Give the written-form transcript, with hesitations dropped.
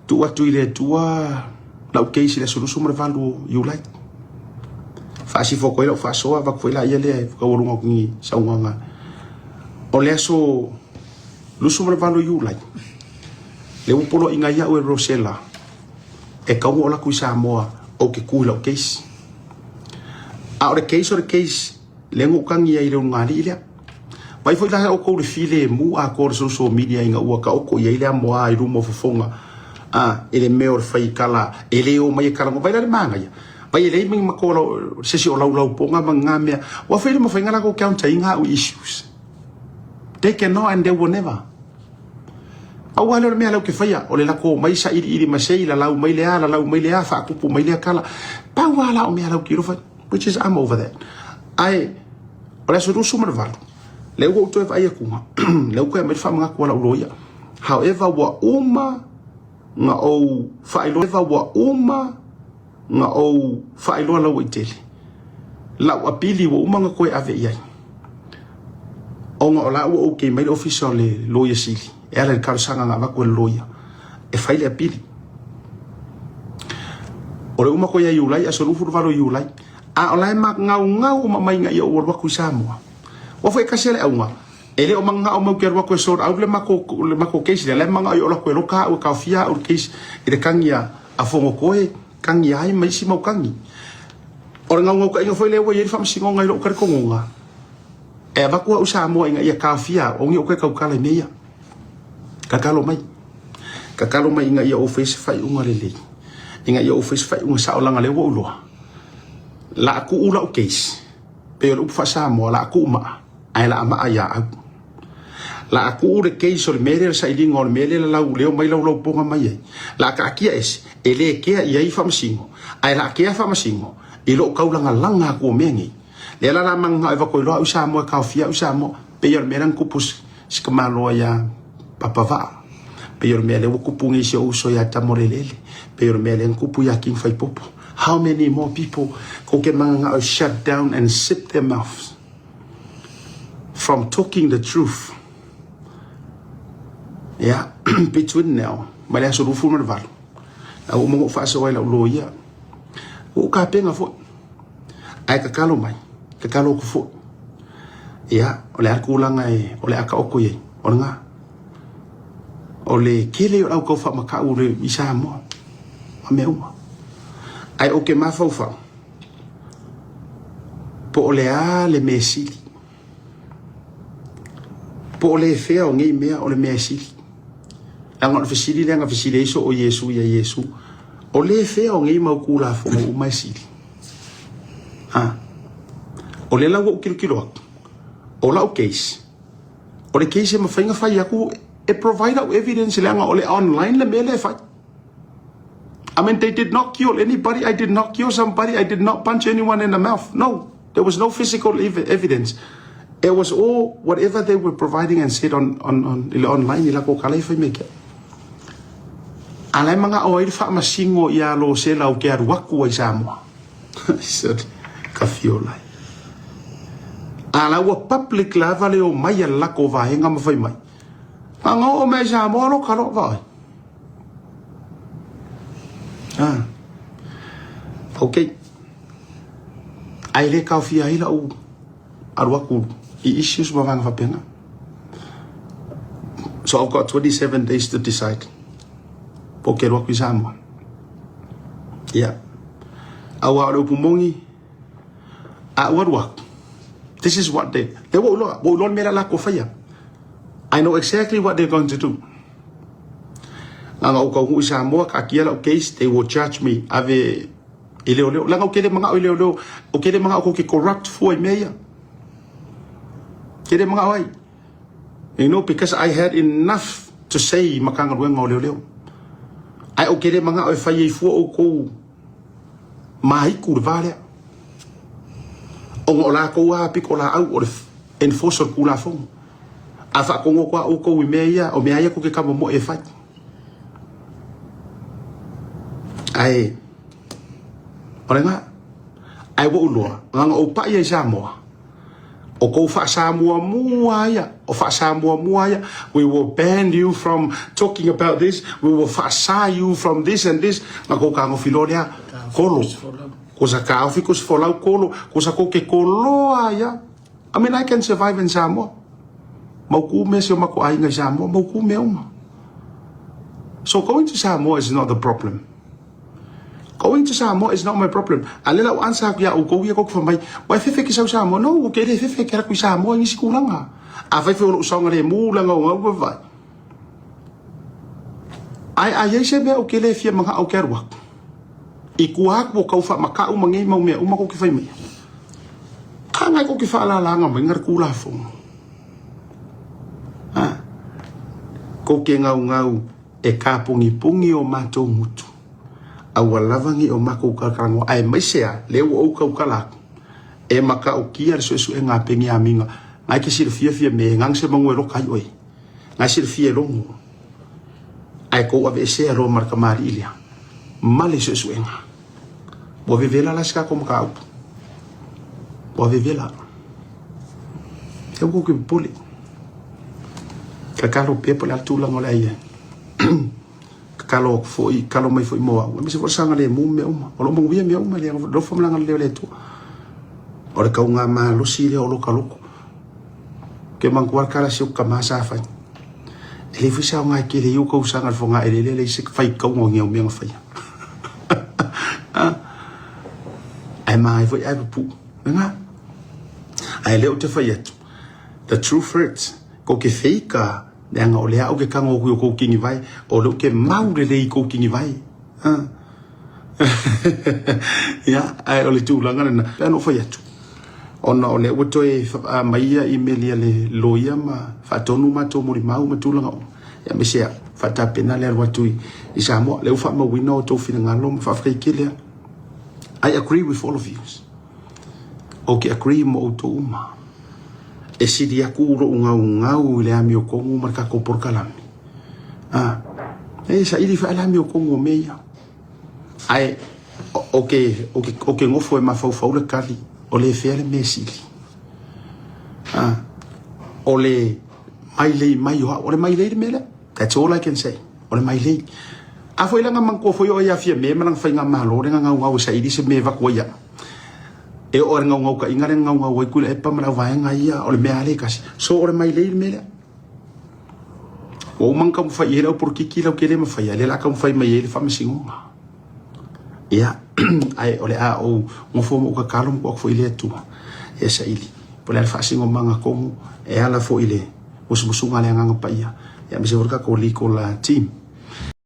tua tuile tua lau keisi le solusu mo valu you like fasi foko ila faso va ko ila yele ko wonga ngi saunga o le so lusu mo valu you like le upolo inga ya o rosela e ka mo la ku sa mo o ke ku la keisi a o case le ngu kangi ai le ngari ile vai foi la o ko le file mu a ko social media inga o ka o ko ye ile mo ai ru mo fofonga ele meo fai kala ele o mai kala vai le manga ya vai ele mi makolo se si o lau ponga manga me wa fai mo fai ngala ko count inga o issues they can know and they will never au wale me ala ke fai o le la ko mai sa ili masei la lau mai le a fa ku mai le kala pa wala o me ala ki ro fa which is I'm over that ai ora so do sumar valu le go to vai ku le ko me fa manga ko la uloya however wa nga o failo wa nga o failo la witeli la apili wo nga ko ave ia o nga la o ke mai official le lawyer sili ela ka sanga nga ko lawyer e faile apili o le ko ia yulai aso lu furu valo yulai a olai ma nga mai nga yo wa ku samoa wa foi ka sele au ele o manga o mau ke ro ko so au le mako case le manga o la ko lo ka o ka fia o case ile kangia a fongo koe kangia ai mai si mau kangi o nga ngo ka inga foi le wo ye fam singo ngai lo ka ko nga e ba ko usa mo inga ia ka fia o ngi o ka ka le meia ka ka lo mai inga ia office fai unga le inga ia office fai unga sa o langa le wo lo la ku ula o case pe o fa sa mo la ku ma ai la ma ya la aku de case o mele sa ilinga o mele la leo mai lo ponga mai la ka kia es ele kia ia famasingo ai la kia famasingo i lo kaulanga langa ko mengi le la manga eva ko lo usa mo ka fia usa mo pe yor meran kupus skamalo ya papava pe yor mele wo kupungi se uso ya tamorelele pe yor mele kupu ya king fai popo how many more people ko ke manga shut down and sip their mouths from talking the truth. Yeah, between now, mas é sobre o fumo de valo. O mongo faz o ela o loia. O capeng a fo. Ai ka kalo mai, ka kalo ko fo. Yeah, o le arku langa e, o le aka oko ye, o nga. O le kele o ko fa maka o le isa mo. A me uma. Ai o ke mafa fa. Po o le a le mesili. Po le fea o ngi mea o le mesili. Anga fisili lenga fisili so o Yesu ya Yesu o le fe o ngi mau kula fo o mai sili o le lawo kilo o la o case o le case ma fainga fai aku e provide evidence lenga o le online le mele fai I mean they did not kill anybody I did not kill somebody I did not punch anyone in the mouth no there was no physical evidence it was all whatever they were providing and said on online ila ko kala fai make alai manga o ile fa masingo ia lo se la o ke arwaku ai Samoa said ka fiola ala wa public lava le o mai la ko va henga ma fai mai anga o me Samoa lo ka lo vai okay ai le ka fia ila o arwaku I issues ma vanga fa pena so I've got 27 days to decide porque lo acquisamos. Yeah. Our upumongi. What work? This is what they won't make a lack of fire. I know exactly what they're going to do. Langa uka uisa mo kakia la case they will judge me ave ileo langa ukele manga ileo ukele manga ko ke corrupt for meya. Kele manga wai. You know because I had enough to say makanga wenga leo. Ai o kere manga o fai fu o ko mai kurvale o ngola ko a pikola au o enforcer kula fo afa ko ngo kwa o ko meia o meia ko ke kamo mo e fai ai orenga ai wo lo nga o pa ye Samoa O kou whasamua mua ia. O whasamua mua ia. We will ban you from talking about this. We will whasa you from this and this. Nga kou ka ngofilo lea. Kolo. Ko sa ka ofi ko sa folau kolo. Ko sa ko ke koloa ia. I mean, I can survive in Samoa. Mauku me se o mako ai ngai Samoa. Mauku me uma. So going to Samoa is not the problem. Going to Samoa is not my problem. Alela o ansa ku ya o ko ia ko fa mai. Wa fefe ki sa Samoa. No, o ke le fefe ke ra ku Samoa ni sikulanga. A vai fe o songa le mulanga o ngau vai. Ai se me o ke le fia manga o ke ruak. I ku ak wo ka fa maka o mangi mau me o mako ki fai mai. Kanga ko ki fa la nga mai ngar ku la fo. Ko ke ngau e ka pungi o matou mutu. Awa lavangi o mako karango ai mai sea le o kau kala. E maka o kia so e nga pengi aminga. Ngai ke sir fia me ngang se mango lo kai oi. Ngai sir fia longo. Ai ko ave se ro marka mari ilia. Male so nga. Bo vivela la ska como ka. Bo vivela. Eu ko ke poli. Kakalo pepo la tula ngola ia. Kalo foi kalo mai foi moa. Me se for sanga le mu me uma. O lo mo via me uma le lo fo mlanga le tu. O le ka nga ma lo si le o lo kaloko. Ke man kwar kala si o ka ma sa fa. Ele foi sa nga ke le yo ko sanga fo nga ele le se fai ka ngo ngeu me nga fai. Ai mai foi ai pu. Nga. Ai le o te fai atu. The true fruits ko ke feika nga o lea o ke kango ku ko kingi vai o lo ke maure le ko kingi vai ya ai o le tu langa na no foi atu ona o le o to e mai email ya le loia ma fa tonu ma to mo mau ma tu langa ya me sia fa ta pena le watu I Samoa le fa ma wino to fina ngalo fa fa kile I agree with all of you okay agree mo to uma e sidi akuro ngau le ami o kongu marka ko por kalami e sa ili fa alami o kongu meia ai okay ngofo e mafau le kali o le fere mesili o le mai o le mai le mele that's all I can say o le mai le a foi langa man ko foi o ia fia me man fa nga malo le nga ngau sa ili se me va ko ia e o ngau ka ingare ngau e kula e pa mara vai nga ia o le me ale kasi so o le mai le mele o man kam fa ia por kiki la ke le ma fa ia le la kam fa mai ele fa mesinga ia ai o le a o mo fo mo ka kalum ko fo ile tu e sa ili por le fa singo manga komu e ala fo ile o se musunga le nga pa ia ya me se vorka ko li ko la team